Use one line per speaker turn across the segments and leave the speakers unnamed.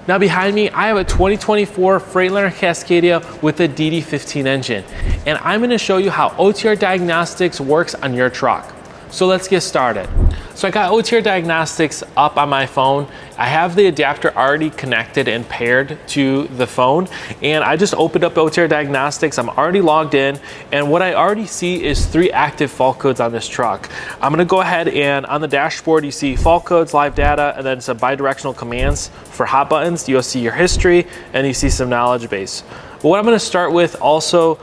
Now behind me, I have a 2024 Freightliner Cascadia with a DD15 engine, and I'm going to show you how OTR Diagnostics works on your truck. So let's get started. So I got OTR Diagnostics up on my phone. I have the adapter already connected and paired to the phone, and I just opened up OTR Diagnostics. I'm already logged in, and what I already see is 3 active fault codes on this truck. I'm gonna go ahead and on the dashboard, you see fault codes, live data, and then some bidirectional commands for hot buttons. You'll see your history, and you see some knowledge base. But what I'm gonna start with also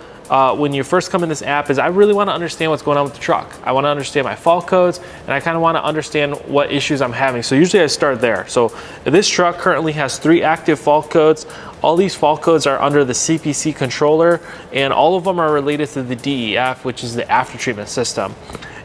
when you first come in this app is I really want to understand what's going on with the truck. I want to understand my fault codes, and I kind of want to understand what issues I'm having. So usually I start there. So this truck currently has 3 active fault codes. All these fault codes are under the CPC controller, and all of them are related to the DEF, which is the after treatment system.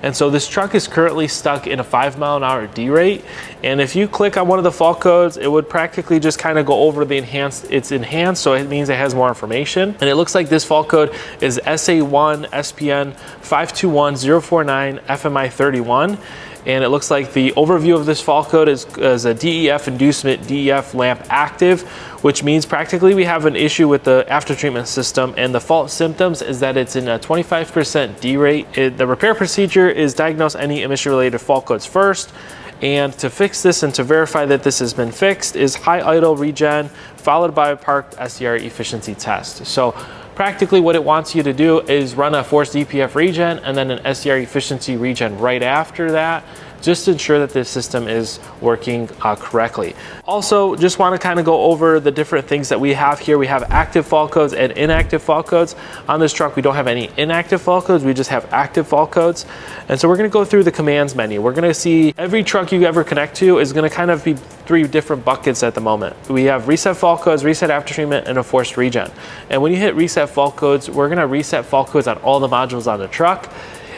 And so this truck is currently stuck in a 5-mile-an-hour D rate. And if you click on one of the fault codes, it would practically just kind of go over the enhanced. It's enhanced, so it means it has more information. And it looks like this fault code is SA1 SPN 521049 FMI 31. And it looks like the overview of this fault code is a DEF inducement DEF lamp active, which means practically we have an issue with the after treatment system, and the fault symptoms is that it's in a 25% D rate. The repair procedure is diagnose any emission related fault codes first, and to fix this and to verify that this has been fixed is high idle regen followed by a parked SCR efficiency test. So practically what it wants you to do is run a forced DPF regen and then an SCR efficiency regen right after that, just to ensure that the system is working correctly. Also, just want to kind of go over the different things that we have here. We have active fault codes and inactive fault codes. On this truck, we don't have any inactive fault codes, we just have active fault codes. And so we're going to go through the commands menu. We're going to see every truck you ever connect to is going to kind of be 3 different buckets at the moment. We have reset fault codes, reset after treatment, and a forced regen. And when you hit reset fault codes, we're going to reset fault codes on all the modules on the truck.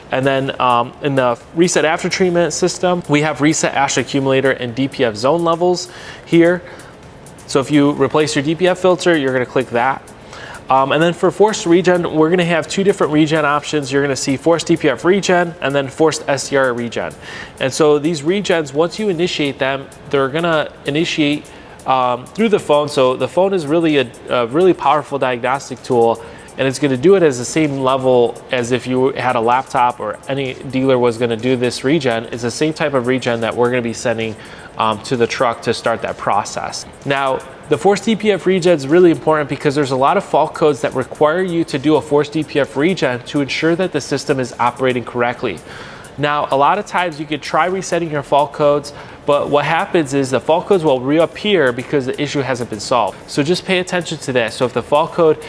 And then in the reset after treatment system, we have reset ash accumulator and DPF zone levels here. So if you replace your DPF filter, you're going to click that. And then for forced regen, we're going to have 2 different regen options. You're going to see forced DPF regen and then forced SCR regen. And so these regens, once you initiate them, they're going to initiate through the phone. So the phone is really a really powerful diagnostic tool, and it's going to do it as the same level as if you had a laptop or any dealer was going to do this regen. It's the same type of regen that we're going to be sending to the truck to start that process. Now, the forced DPF regen is really important because there's a lot of fault codes that require you to do a forced DPF regen to ensure that the system is operating correctly. Now, a lot of times you could try resetting your fault codes, but what happens is the fault codes will reappear because the issue hasn't been solved. So just pay attention to that. So if the fault code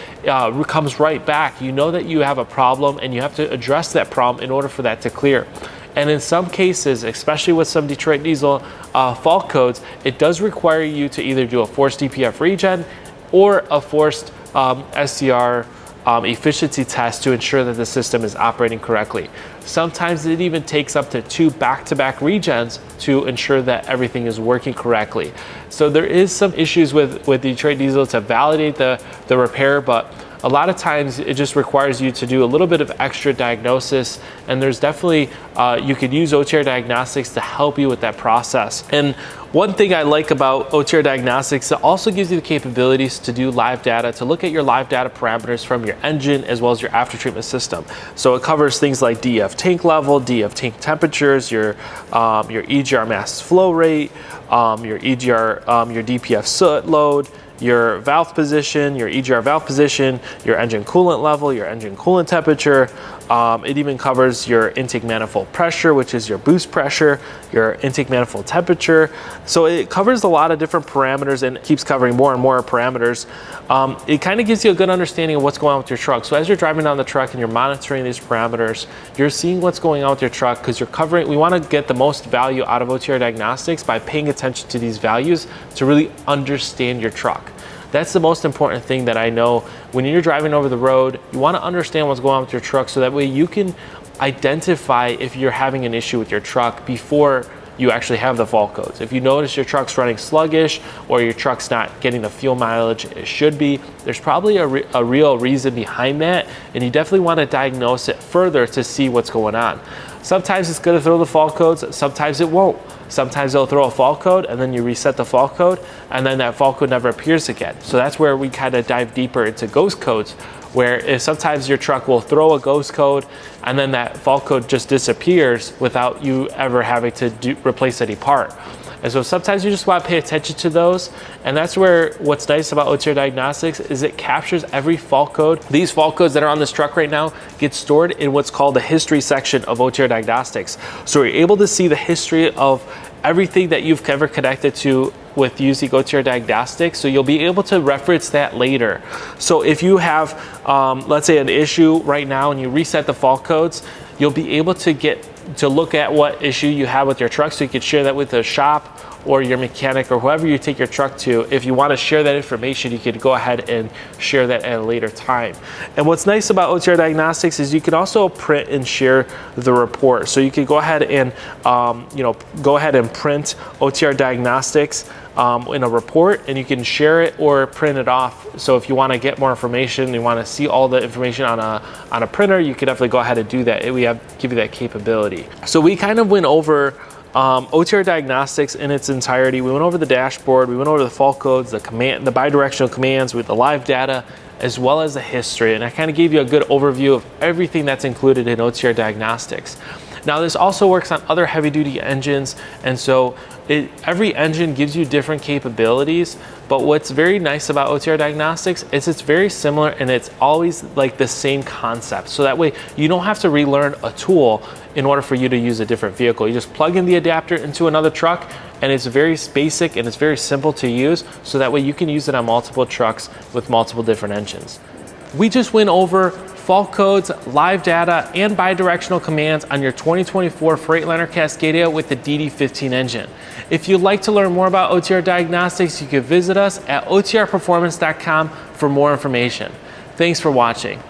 comes right back, you know that you have a problem and you have to address that problem in order for that to clear. And in some cases, especially with some Detroit Diesel fault codes, it does require you to either do a forced DPF regen or a forced SCR efficiency test to ensure that the system is operating correctly. Sometimes it even takes up to 2 back-to-back regens to ensure that everything is working correctly. So there is some issues with Detroit Diesel to validate the repair, but a lot of times it just requires you to do a little bit of extra diagnosis, and there's definitely, you could use OTR Diagnostics to help you with that process. And one thing I like about OTR Diagnostics, it also gives you the capabilities to do live data, to look at your live data parameters from your engine as well as your after treatment system. So it covers things like DEF tank level, DEF tank temperatures, your EGR mass flow rate, your EGR, your DPF soot load, your valve position, your EGR valve position, your engine coolant level, your engine coolant temperature. It even covers your intake manifold pressure, which is your boost pressure, your intake manifold temperature. So it covers a lot of different parameters and keeps covering more and more parameters. It kind of gives you a good understanding of what's going on with your truck. So as you're driving down the truck and you're monitoring these parameters, you're seeing what's going on with your truck because you're covering, we want to get the most value out of OTR Diagnostics by paying attention to these values to really understand your truck. That's the most important thing that I know. When you're driving over the road, you want to understand what's going on with your truck so that way you can identify if you're having an issue with your truck before you actually have the fault codes. If you notice your truck's running sluggish or your truck's not getting the fuel mileage it should be, there's probably a real reason behind that, and you definitely want to diagnose it further to see what's going on. Sometimes it's going to throw the fault codes, sometimes it won't. Sometimes they'll throw a fault code and then you reset the fault code and then that fault code never appears again. So that's where we kind of dive deeper into ghost codes, where if sometimes your truck will throw a ghost code and then that fault code just disappears without you ever having to replace any part. And so sometimes you just want to pay attention to those. And that's where what's nice about OTR Diagnostics is it captures every fault code. These fault codes that are on this truck right now get stored in what's called the history section of OTR Diagnostics. So you're able to see the history of everything that you've ever connected to with using OTR Diagnostics. So you'll be able to reference that later. So if you have, let's say, an issue right now and you reset the fault codes, you'll be able to look at what issue you have with your truck, so you can share that with the shop or your mechanic or whoever you take your truck to. If you want to share that information, you can go ahead and share that at a later time. And what's nice about OTR Diagnostics is you can also print and share the report. So you can go ahead and print OTR Diagnostics in a report, and you can share it or print it off. So if you want to get more information, you want to see all the information on a printer, you can definitely go ahead and do that. We give you that capability. So we kind of went over OTR Diagnostics in its entirety. We went over the dashboard, we went over the fault codes, the bidirectional commands with the live data, as well as the history. And I kind of gave you a good overview of everything that's included in OTR Diagnostics. Now this also works on other heavy duty engines, and so every engine gives you different capabilities, but what's very nice about OTR Diagnostics is it's very similar and it's always like the same concept. So that way you don't have to relearn a tool in order for you to use a different vehicle. You just plug in the adapter into another truck and it's very basic and it's very simple to use, so that way you can use it on multiple trucks with multiple different engines. We just went over fault codes, live data, and bidirectional commands on your 2024 Freightliner Cascadia with the DD15 engine. If you'd like to learn more about OTR Diagnostics, you can visit us at otrperformance.com for more information. Thanks for watching.